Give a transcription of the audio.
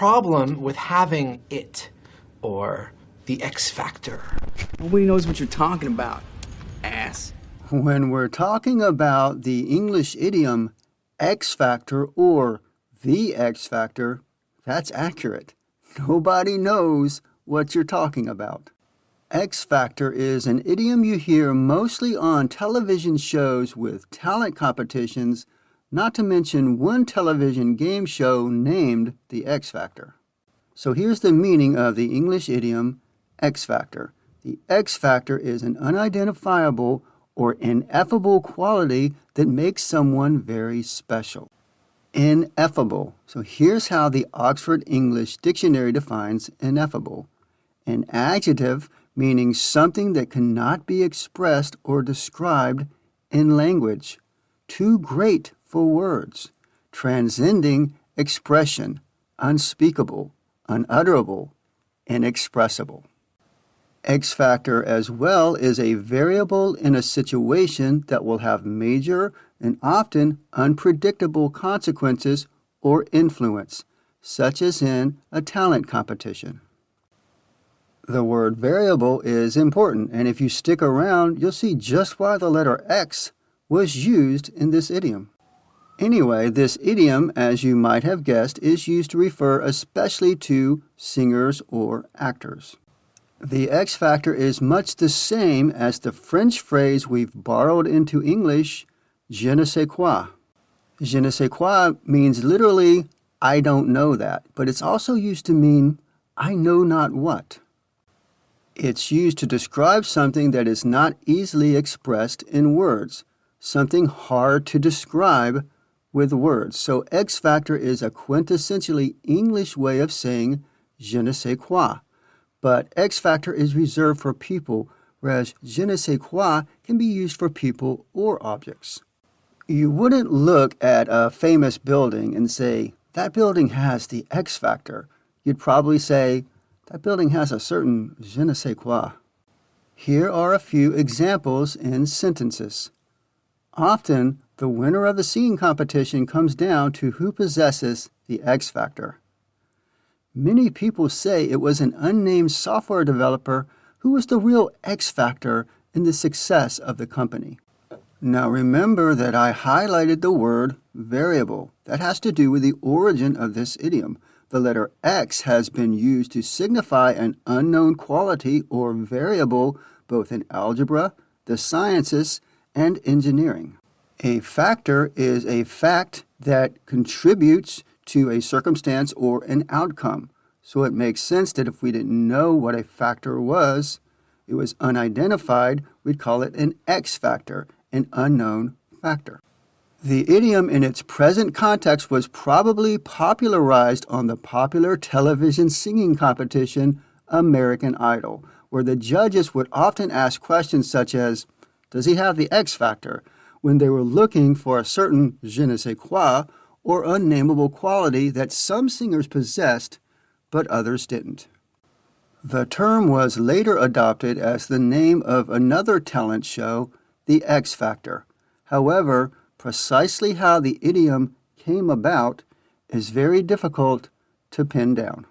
problem with having it, or the X factor. Nobody knows what you're talking about, ass. When we're talking about the English idiom X factor or the X factor, that's accurate. Nobody knows what you're talking about. X factor is an idiom you hear mostly on television shows with talent competitions, not to mention one television game show named the X Factor. So here's the meaning of the English idiom X factor. The X factor is an unidentifiable or ineffable quality that makes someone very special. Ineffable. So here's how the Oxford English Dictionary defines ineffable. An adjective meaning something that cannot be expressed or described in language, too great for words, transcending expression, unspeakable, unutterable, inexpressible. X factor as well is a variable in a situation that will have major and often unpredictable consequences or influence, such as in a talent competition. The word variable is important, and if you stick around, you'll see just why the letter X was used in this idiom. Anyway, this idiom, as you might have guessed, is used to refer especially to singers or actors. The X factor is much the same as the French phrase we've borrowed into English, je ne sais quoi. Je ne sais quoi means literally, I don't know that, but it's also used to mean, I know not what. It's used to describe something that is not easily expressed in words, something hard to describe with words. So X factor is a quintessentially English way of saying je ne sais quoi. But X factor is reserved for people, whereas je ne sais quoi can be used for people or objects. You wouldn't look at a famous building and say, that building has the X factor. You'd probably say, that building has a certain je ne sais quoi. Here are a few examples in sentences. Often, the winner of the singing competition comes down to who possesses the X factor. Many people say it was an unnamed software developer who was the real X factor in the success of the company. Now remember that I highlighted the word variable. That has to do with the origin of this idiom. The letter X has been used to signify an unknown quality or variable both in algebra, the sciences, and engineering. A factor is a fact that contributes to a circumstance or an outcome. So it makes sense that if we didn't know what a factor was, it was unidentified, we'd call it an X factor, an unknown factor. The idiom in its present context was probably popularized on the popular television singing competition American Idol, where the judges would often ask questions such as, does he have the X factor, when they were looking for a certain je ne sais quoi or unnameable quality that some singers possessed but others didn't. The term was later adopted as the name of another talent show, The X Factor. However, precisely how the idiom came about is very difficult to pin down.